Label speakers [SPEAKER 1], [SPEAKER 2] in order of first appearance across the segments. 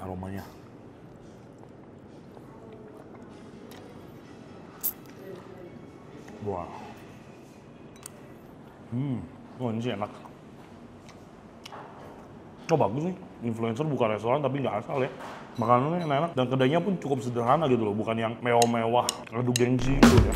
[SPEAKER 1] Aromanya. Wah. Oh ini sih enak. Oh bagus nih, influencer buka restoran tapi nggak asal ya. Makanannya enak dan kedainya pun cukup sederhana gitu loh, bukan yang mewah-mewah, adu gengsi gitu ya.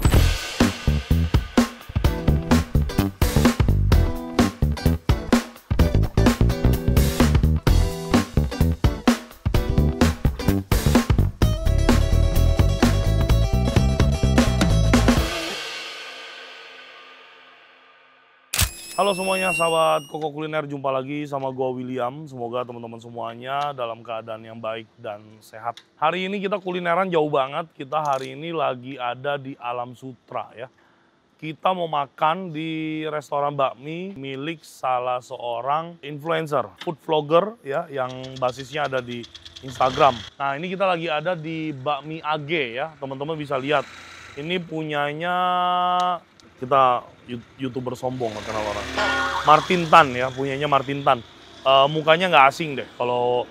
[SPEAKER 1] Halo semuanya, sahabat Koko Kuliner, jumpa lagi sama gua William. Semoga teman-teman semuanya dalam keadaan yang baik dan sehat. Hari ini kita kulineran jauh banget. Kita hari ini lagi ada di Alam Sutera ya. Kita mau makan di restoran bakmi milik salah seorang influencer, food vlogger ya, yang basisnya ada di Instagram. Nah ini kita lagi ada di Bakmi AG ya, teman-teman bisa lihat. Ini punyanya kita YouTuber sombong kata orang. Martin Tan ya, punyanya Martin Tan. Mukanya nggak asing deh. Kalau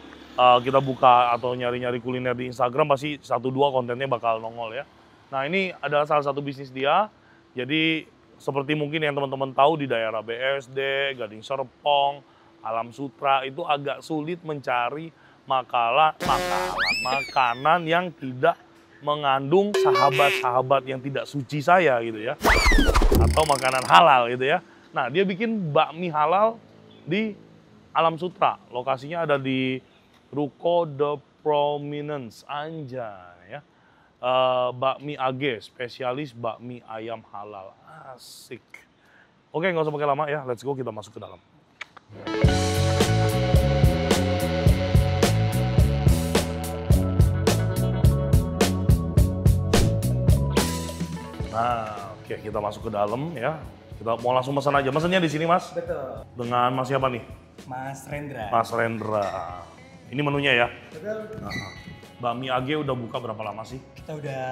[SPEAKER 1] kita buka atau nyari-nyari kuliner di Instagram pasti 1-2 kontennya bakal nongol ya. Nah ini adalah salah satu bisnis dia. Jadi seperti mungkin yang teman-teman tahu di daerah BSD, Gading Serpong, Alam Sutera itu agak sulit mencari makanan yang tidak mengandung sahabat-sahabat yang tidak suci saya gitu ya. Atau makanan halal gitu ya. Nah dia bikin bakmi halal di Alam Sutera. Lokasinya ada di Ruko The Prominence, anjay ya. Bakmi AG, spesialis bakmi ayam halal. Asik. Oke, nggak usah pakai lama ya. Let's go, kita masuk ke dalam. Nah, oke, kita masuk ke dalam ya. Kita mau langsung pesan aja. Mesennya di sini, Mas?
[SPEAKER 2] Betul.
[SPEAKER 1] Dengan Mas siapa nih?
[SPEAKER 2] Mas Rendra.
[SPEAKER 1] Mas Rendra. Ini menunya ya?
[SPEAKER 2] Betul.
[SPEAKER 1] Nah, Bakmi AG udah buka berapa lama sih?
[SPEAKER 2] Kita udah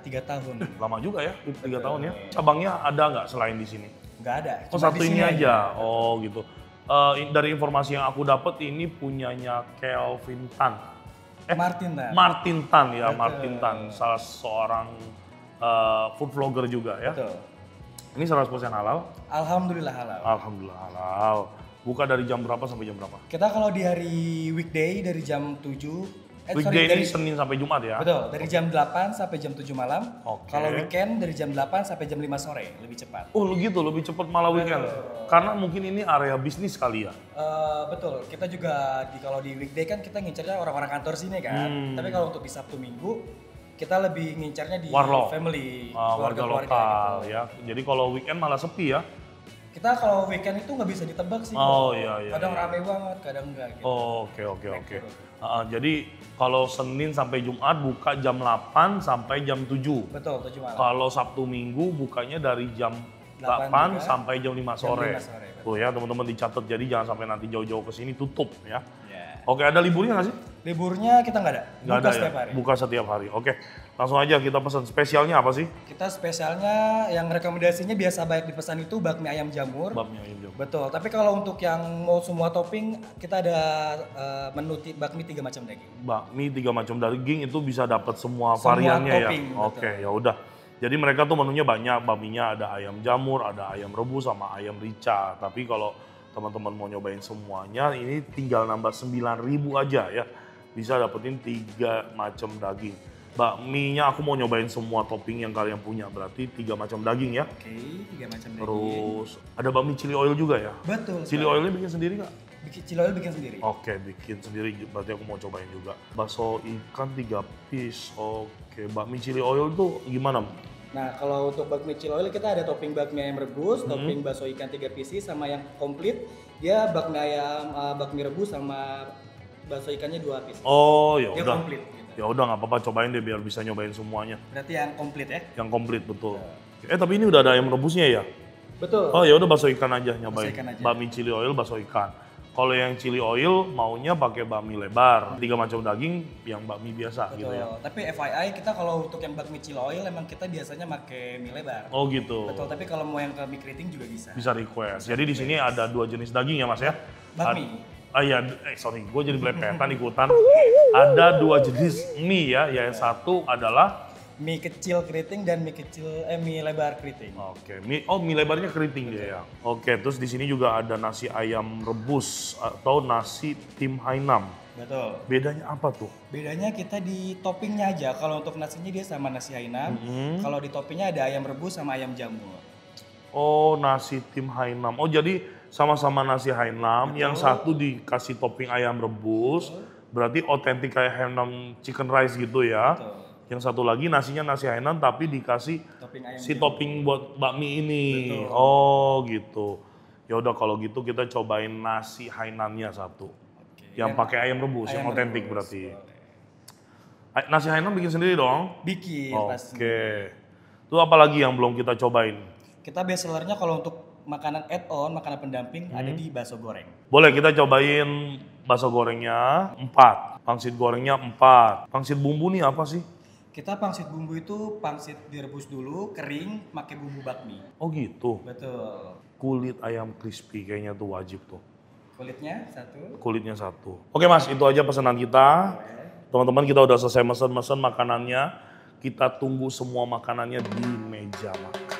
[SPEAKER 2] 3 tahun.
[SPEAKER 1] Lama juga ya, 3 tahun ya. Cabangnya ada nggak selain di sini?
[SPEAKER 2] Nggak ada.
[SPEAKER 1] Oh,
[SPEAKER 2] cuma
[SPEAKER 1] satu
[SPEAKER 2] di
[SPEAKER 1] ini
[SPEAKER 2] sini
[SPEAKER 1] aja. Oh, gitu. Dari informasi yang aku dapat ini punyanya Kelvin Tan.
[SPEAKER 2] Martin Tan.
[SPEAKER 1] Martin Tan ya,
[SPEAKER 2] Betul.
[SPEAKER 1] Martin Tan. Salah seorang food vlogger juga ya.
[SPEAKER 2] Betul.
[SPEAKER 1] Ini 100% halal?
[SPEAKER 2] Alhamdulillah halal.
[SPEAKER 1] Alhamdulillah halal. Buka dari jam berapa sampai jam berapa?
[SPEAKER 2] Kita kalau di hari weekday dari jam 7.
[SPEAKER 1] Weekday ini
[SPEAKER 2] dari,
[SPEAKER 1] Senin sampai Jumat ya?
[SPEAKER 2] Betul, dari jam 8 sampai jam 7 malam.
[SPEAKER 1] Oke.
[SPEAKER 2] Kalau weekend dari jam 8 sampai jam 5 sore, lebih cepat.
[SPEAKER 1] Oh gitu, lebih cepat malah weekend. Karena mungkin ini area bisnis kali ya?
[SPEAKER 2] Betul, kita juga kalau di weekday kan kita ngincernya orang-orang kantor sini kan. Tapi kalau untuk di Sabtu Minggu, kita lebih ngincarnya di
[SPEAKER 1] Warlock.
[SPEAKER 2] family,
[SPEAKER 1] Warga lokal
[SPEAKER 2] gitu.
[SPEAKER 1] ya. Jadi kalau weekend malah sepi ya?
[SPEAKER 2] Kita kalau weekend itu nggak bisa ditebak sih.
[SPEAKER 1] Oh iya.
[SPEAKER 2] Kadang rame banget, kadang enggak gitu.
[SPEAKER 1] Oh, oke. Jadi kalau Senin sampai Jumat buka jam 8 sampai jam 7.
[SPEAKER 2] Betul, 7 malam.
[SPEAKER 1] Kalau Sabtu Minggu bukanya dari jam 8
[SPEAKER 2] juga,
[SPEAKER 1] sampai jam 5 sore.
[SPEAKER 2] Jam 5 sore, betul.
[SPEAKER 1] Tuh ya teman-teman dicatat, jadi jangan sampai nanti jauh-jauh ke sini tutup ya.
[SPEAKER 2] Ya.
[SPEAKER 1] Oke, ada liburnya nggak sih?
[SPEAKER 2] Liburnya kita nggak ada.
[SPEAKER 1] Nggak
[SPEAKER 2] Buka
[SPEAKER 1] ada
[SPEAKER 2] setiap
[SPEAKER 1] ya?
[SPEAKER 2] hari.
[SPEAKER 1] Buka setiap hari. Oke, langsung aja kita pesan. Spesialnya apa sih?
[SPEAKER 2] Kita spesialnya yang rekomendasinya biasa banyak dipesan itu bakmi ayam jamur.
[SPEAKER 1] Bakmi ayam jamur.
[SPEAKER 2] Betul, tapi kalau untuk yang mau semua topping, kita ada menu bakmi 3 macam daging.
[SPEAKER 1] Bakmi 3 macam daging itu bisa dapat semua
[SPEAKER 2] Semua
[SPEAKER 1] variannya
[SPEAKER 2] topping,
[SPEAKER 1] ya.
[SPEAKER 2] betul.
[SPEAKER 1] Oke, ya udah. Jadi mereka tuh menunya banyak, bakminya ada ayam jamur, ada ayam rebus sama ayam rica. Tapi kalau teman-teman mau nyobain semuanya, ini tinggal nambah 9.000 aja ya. Bisa dapetin 3 macam daging. Bakminya aku mau nyobain semua topping yang kalian punya, berarti 3 macam daging ya.
[SPEAKER 2] Oke, 3 macam daging.
[SPEAKER 1] Terus ada bakmi chili oil juga ya?
[SPEAKER 2] Betul.
[SPEAKER 1] Chili oilnya bikin sendiri nggak?
[SPEAKER 2] Chili oil bikin sendiri.
[SPEAKER 1] Oke, bikin sendiri, berarti aku mau cobain juga. Bakso ikan 3 piece, oke. Bakmi chili oil tuh gimana?
[SPEAKER 2] Nah, kalau untuk bakmi chili oil kita ada topping bakmi ayam rebus, topping bakso ikan 3 pieces, sama yang komplit dia bakmi ayam, bakmi rebus sama bakso ikannya 2 pieces.
[SPEAKER 1] Oh, ya
[SPEAKER 2] Dia
[SPEAKER 1] udah.
[SPEAKER 2] komplit gitu.
[SPEAKER 1] Ya udah nggak apa-apa, cobain deh biar bisa nyobain semuanya.
[SPEAKER 2] Berarti yang komplit ya?
[SPEAKER 1] Yang komplit betul. Tapi ini udah ada ayam rebusnya ya?
[SPEAKER 2] Betul.
[SPEAKER 1] Oh, ya udah bakso ikan aja nyobain.
[SPEAKER 2] Bakso ikan aja.
[SPEAKER 1] Bakmi chili oil, bakso ikan. Kalau yang chili oil maunya pakai bakmi lebar, 3 macam daging, yang bakmi biasa
[SPEAKER 2] Betul.
[SPEAKER 1] gitu ya.
[SPEAKER 2] Tapi FYI kita kalau untuk yang bakmi chili oil emang kita biasanya pakai mie lebar.
[SPEAKER 1] Oh gitu.
[SPEAKER 2] Betul, tapi kalau mau yang ke mie keriting juga bisa.
[SPEAKER 1] Bisa request. Jadi di sini ada 2 jenis daging ya Mas ya?
[SPEAKER 2] Bakmi.
[SPEAKER 1] ya, sorry, gue jadi belepetan ikutan. Ada 2 jenis mie ya, yang satu adalah
[SPEAKER 2] mie kecil keriting dan mie lebar keriting.
[SPEAKER 1] Oke, mie lebarnya keriting dia ya. Oke, terus di sini juga ada nasi ayam rebus atau nasi tim Hainam.
[SPEAKER 2] Betul.
[SPEAKER 1] Bedanya apa tuh?
[SPEAKER 2] Bedanya kita di toppingnya aja. Kalau untuk nasinya dia sama nasi Hainam. Kalau di toppingnya ada ayam rebus sama ayam jamur.
[SPEAKER 1] Oh, nasi tim Hainam. Oh, jadi sama-sama nasi Hainam, yang satu dikasih topping ayam rebus. Berarti otentik kayak Hainam chicken rice gitu ya.
[SPEAKER 2] Betul.
[SPEAKER 1] Yang satu lagi nasinya nasi Hainan tapi dikasih topping buat bakmi ini.
[SPEAKER 2] Betul.
[SPEAKER 1] Oh gitu. Ya udah kalau gitu kita cobain nasi Hainannya satu.
[SPEAKER 2] Oke.
[SPEAKER 1] Yang pakai ayam rebus, yang otentik
[SPEAKER 2] rebus.
[SPEAKER 1] berarti. Nasi Hainan bikin sendiri dong?
[SPEAKER 2] Bikin pasti.
[SPEAKER 1] Oke. Itu apa lagi yang belum kita cobain?
[SPEAKER 2] Kita best sellernya kalau untuk makanan add-on, makanan pendamping ada di bakso goreng.
[SPEAKER 1] Boleh kita cobain bakso gorengnya 4, pangsit gorengnya 4. Pangsit bumbu nih apa sih?
[SPEAKER 2] Kita pangsit bumbu itu pangsit direbus dulu, kering, pakai bumbu bakmi.
[SPEAKER 1] Oh gitu.
[SPEAKER 2] Betul.
[SPEAKER 1] Kulit ayam crispy kayaknya tuh wajib tuh.
[SPEAKER 2] Kulitnya satu.
[SPEAKER 1] Kulitnya satu. Oke Mas, itu aja pesanan kita. Teman-teman kita udah selesai mesen makanannya. Kita tunggu semua makanannya di meja makan.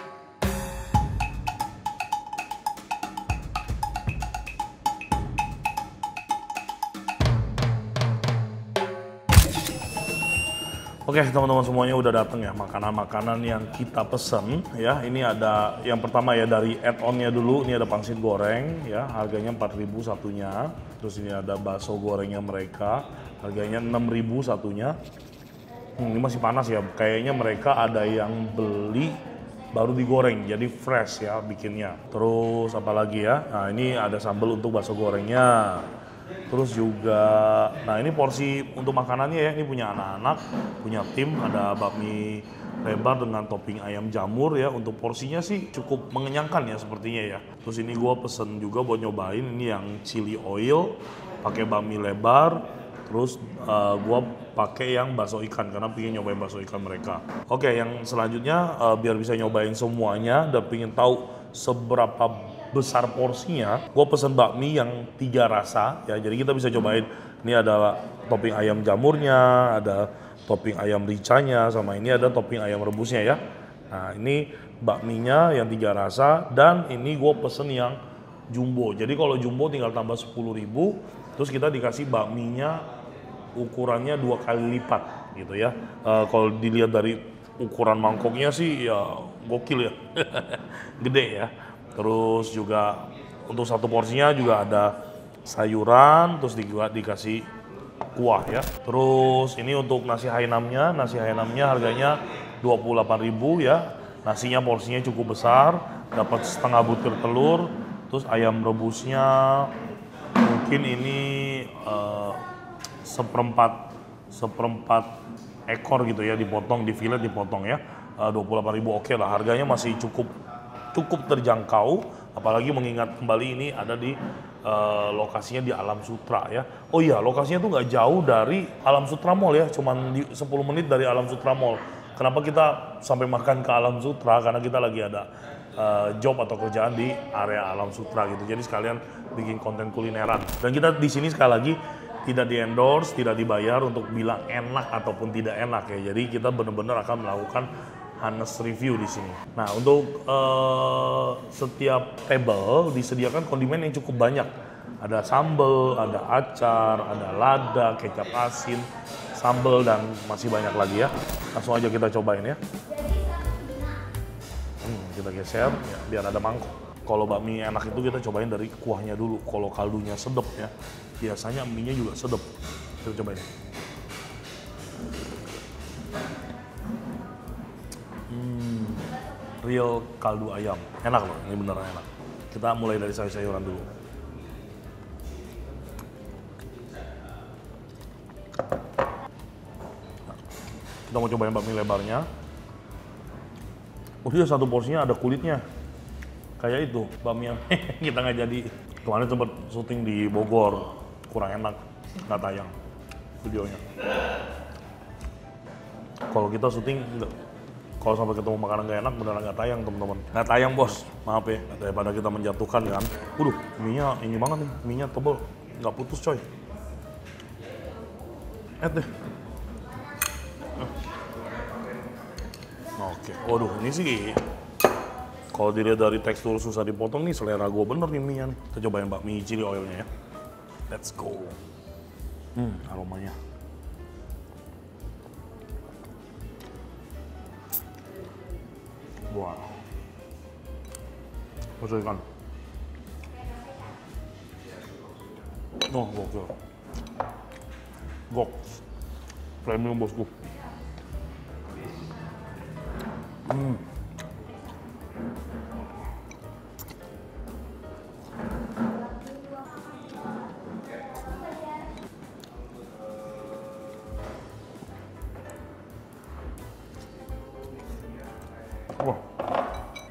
[SPEAKER 1] Oke teman-teman semuanya udah datang ya makanan-makanan yang kita pesen ya. Ini ada yang pertama ya dari add-onnya dulu. Ini ada pangsit goreng ya, harganya 4.000 satunya. Terus ini ada bakso gorengnya mereka, harganya 6.000 satunya. Ini masih panas ya, kayaknya mereka ada yang beli baru digoreng jadi fresh ya bikinnya. Terus apa lagi ya? Nah ini ada sambal untuk bakso gorengnya. Terus juga, nah ini porsi untuk makanannya ya, ini punya anak-anak, punya tim, ada bakmi lebar dengan topping ayam jamur ya. Untuk porsinya sih cukup mengenyangkan ya sepertinya ya. Terus ini gue pesen juga buat nyobain, ini yang chili oil, pakai bakmi lebar. Terus gue pakai yang bakso ikan karena pengen nyobain bakso ikan mereka. Oke, yang selanjutnya biar bisa nyobain semuanya dan pengen tahu seberapa besar porsinya, gue pesen bakmi yang 3 rasa ya, jadi kita bisa cobain. Ini ada topping ayam jamurnya, ada topping ayam ricanya, sama ini ada topping ayam rebusnya ya. Nah ini bakminya yang 3 rasa, dan ini gue pesen yang jumbo. Jadi kalau jumbo tinggal tambah 10.000, terus kita dikasih bakminya ukurannya 2 kali lipat gitu ya. Kalau dilihat dari ukuran mangkoknya sih ya gokil ya, gede ya. Terus juga untuk satu porsinya juga ada sayuran, terus dikasih kuah ya. Terus ini untuk nasi Hainamnya harganya 28.000 ya. Nasinya porsinya cukup besar, dapat setengah butir telur, terus ayam rebusnya mungkin ini seperempat ekor gitu ya, dipotong, di fillet dipotong ya. 28.000 oke lah, harganya masih cukup terjangkau, apalagi mengingat kembali ini ada di lokasinya di Alam Sutra ya. Oh iya, lokasinya tuh nggak jauh dari Alam Sutra Mall ya, cuman di 10 menit dari Alam Sutra Mall. Kenapa kita sampai makan ke Alam Sutra? Karena kita lagi ada job atau kerjaan di area Alam Sutra gitu. Jadi sekalian bikin konten kulineran. Dan kita di sini sekali lagi tidak di-endorse, tidak dibayar untuk bilang enak ataupun tidak enak ya. Jadi kita benar-benar akan melakukan honest review di sini. Nah, untuk setiap table disediakan kondimen yang cukup banyak. Ada sambal, ada acar, ada lada, kecap asin, sambal, dan masih banyak lagi ya. Langsung aja kita cobain ya. Kita geser ya, biar ada mangkok. Kalau bakmi enak itu kita cobain dari kuahnya dulu. Kalau kaldunya sedep ya, biasanya mie-nya juga sedep. Kita cobain. Real kaldu ayam, enak loh, ini beneran enak. Kita mulai dari sayur-sayuran dulu. Kita mau cobain bakmi lebarnya. Oh iya, satu porsinya ada kulitnya. Kayak itu, bakmi yang kita nggak jadi. Kemarin sempat syuting di Bogor, kurang enak, nggak tayang videonya. Kalau kita syuting, kalau sampai ketemu makanan nggak enak, beneran nggak tayang teman-teman. Nggak tayang bos, maaf ya, daripada kita menjatuhkan kan. Mie-nya ini banget nih, mie-nya tebel. nggak putus coy. Deh. Oke, waduh ini sih kalau dilihat dari tekstur susah dipotong nih, selera gue bener nih mie-nya nih. Kita cobain bakmi chili oilnya ya. Let's go. Aromanya. Wow. Masuk ikan. Oh, gokil. Gok. Premium bosku. Wah,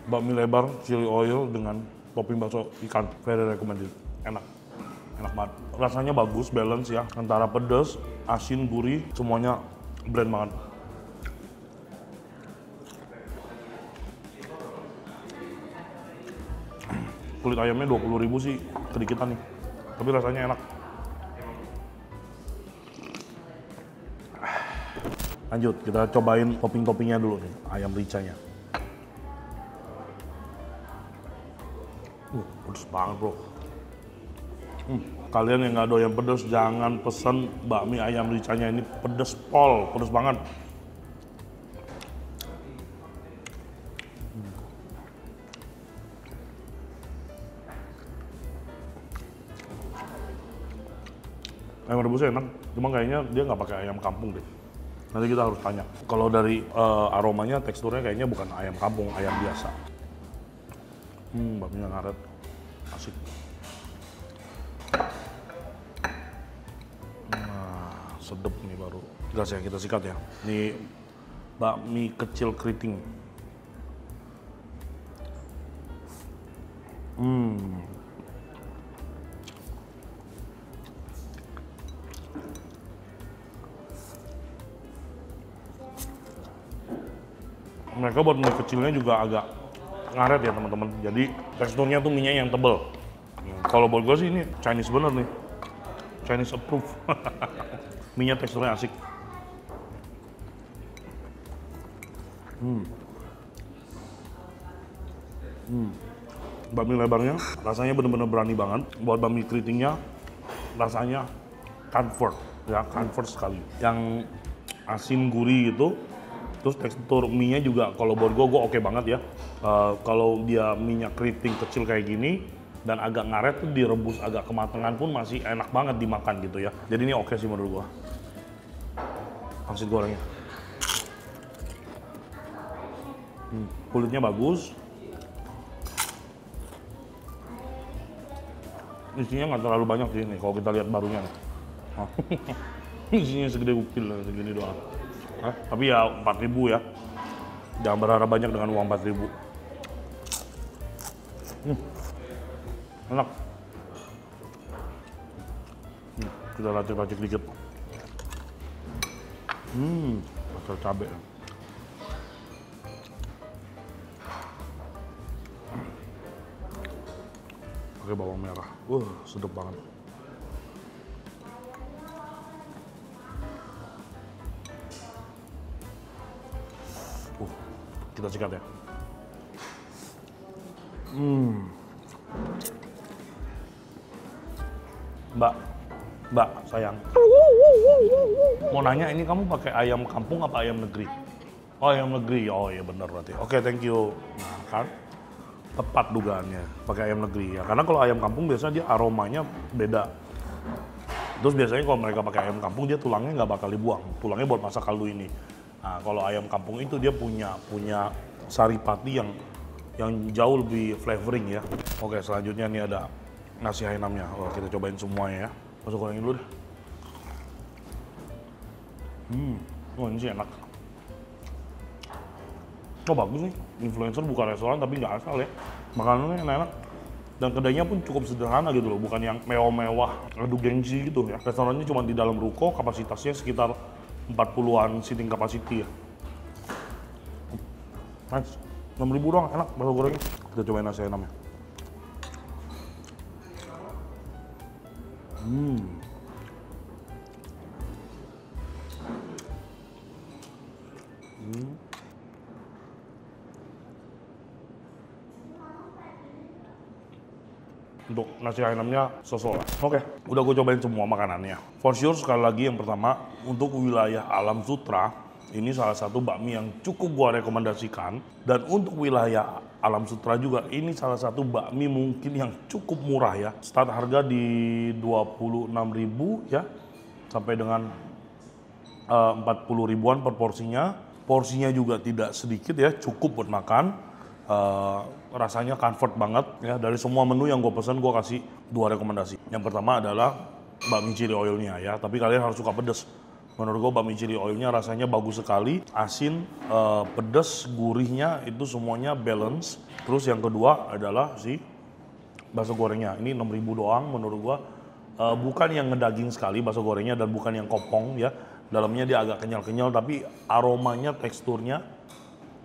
[SPEAKER 1] bakmi lebar, chili oil dengan topping bakso ikan, very recommended. Enak, enak banget. Rasanya bagus, balance ya, antara pedas, asin, gurih, semuanya blend banget. Kulit ayamnya 20.000 sih, kedikitan nih, tapi rasanya enak. Lanjut, kita cobain topping-toppingnya dulu nih, ayam ricanya. Pedes banget bro. Kalian yang nggak doyan pedes, jangan pesen bakmi ayam ricanya, ini pedes pol, pedes banget. Ayam rebusnya enak, cuma kayaknya dia nggak pakai ayam kampung deh. Nanti kita harus tanya. Kalau dari aromanya, teksturnya kayaknya bukan ayam kampung, ayam biasa. Bakminya ngaret, asik. Nah, sedep nih baru. Gas ya, kita sikat ya. Ini bakmi kecil keriting. Mereka buat mie kecilnya juga agak ngaret ya teman-teman. Jadi teksturnya tuh mie-nya yang tebel. Kalau buat gue sih ini Chinese bener nih. Chinese approve. Mie-nya teksturnya asik. Bakmi lebarnya rasanya bener-bener berani banget. Buat bakmi keritingnya rasanya comfort ya, comfort sekali. Yang asin gurih gitu. Terus tekstur mie-nya juga kalau buat gue oke banget ya. Kalau dia mie-nya keriting kecil kayak gini dan agak ngaret tuh direbus agak kematangan pun masih enak banget dimakan gitu ya. Jadi ini oke sih menurut gue. Pangsit gorengnya. Kulitnya bagus. Isinya nggak terlalu banyak sih nih kalau kita lihat barunya nih. Isinya segede ukil segini doang. Tapi ya 4.000 ya. Jangan berharap banyak dengan uang 4.000. Enak. Kita racik-racik dikit. Pakai cabai. Pakai bawang merah. Sedap banget. Kita sikat ya. Mbak, sayang. Mau nanya, ini kamu pakai ayam kampung apa ayam negeri? Oh, ayam negeri. Oh iya bener berarti. Oke, thank you. Nah kan, tepat dugaannya pakai ayam negeri ya. Karena kalau ayam kampung biasanya dia aromanya beda. Terus biasanya kalau mereka pakai ayam kampung dia tulangnya nggak bakal dibuang. Tulangnya buat masak kaldu ini. Nah, kalau ayam kampung itu dia punya saripati yang jauh lebih flavoring ya. Oke, selanjutnya nih ada nasi hainamnya. Kita cobain semuanya ya. Masuk gorengin dulu deh. Ini sih enak. Bagus nih. Influencer buka restoran tapi nggak asal ya. Makanannya enak. Dan kedainya pun cukup sederhana gitu loh. Bukan yang mewah-mewah, adu gengsi gitu ya. Restorannya cuma di dalam ruko, kapasitasnya sekitar 40-an seating capacity ya. Nice. 6.000 doang, enak bakso gorengnya. Kita cobain nasi ayamnya. Untuk nasi ayamnya sosok lah. Oke, udah gue cobain semua makanannya. For sure sekali lagi yang pertama, untuk wilayah Alam Sutera, ini salah satu bakmi yang cukup gue rekomendasikan. Dan untuk wilayah Alam Sutera juga, ini salah satu bakmi mungkin yang cukup murah ya. Start harga di 26.000 ya, sampai dengan 40 ribuan per porsinya. Porsinya juga tidak sedikit ya, cukup buat makan. Rasanya comfort banget ya. Dari semua menu yang gue pesen, gue kasih 2 rekomendasi. Yang pertama adalah bakmi chili oilnya ya, tapi kalian harus suka pedas. Menurut gue bakmi chili oilnya rasanya bagus sekali, asin, pedas, gurihnya itu semuanya balance. Terus yang kedua adalah si bakso gorengnya. Ini 6.000 doang menurut gue. Bukan yang ngedaging sekali bakso gorengnya dan bukan yang kopong ya. Dalamnya dia agak kenyal-kenyal tapi aromanya, teksturnya,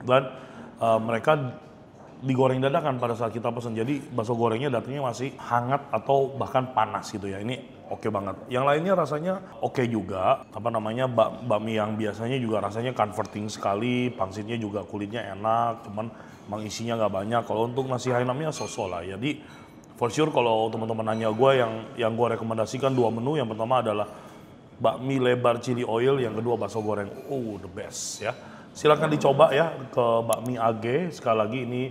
[SPEAKER 1] dan mereka digoreng dadakan pada saat kita pesen. Jadi bakso gorengnya datangnya masih hangat atau bahkan panas gitu ya. Ini oke banget. Yang lainnya rasanya oke juga. Apa namanya, bakmi yang biasanya juga rasanya comforting sekali. Pangsitnya juga kulitnya enak, cuman emang isinya nggak banyak. Kalau untuk nasi hainamnya so-so lah. Jadi for sure kalau teman-teman nanya gue, yang gue rekomendasikan 2 menu. Yang pertama adalah bakmi lebar chili oil, yang kedua bakso goreng. Oh, the best ya. Silahkan dicoba ya ke Bakmi AG. Sekali lagi ini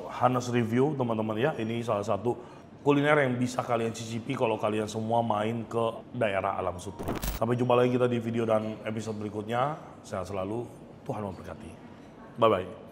[SPEAKER 1] Hanes review teman-teman ya. Ini salah satu kuliner yang bisa kalian cicipi kalau kalian semua main ke daerah Alam Sutera. Sampai jumpa lagi kita di video dan episode berikutnya. Sehat selalu, Tuhan memberkati. Bye-bye.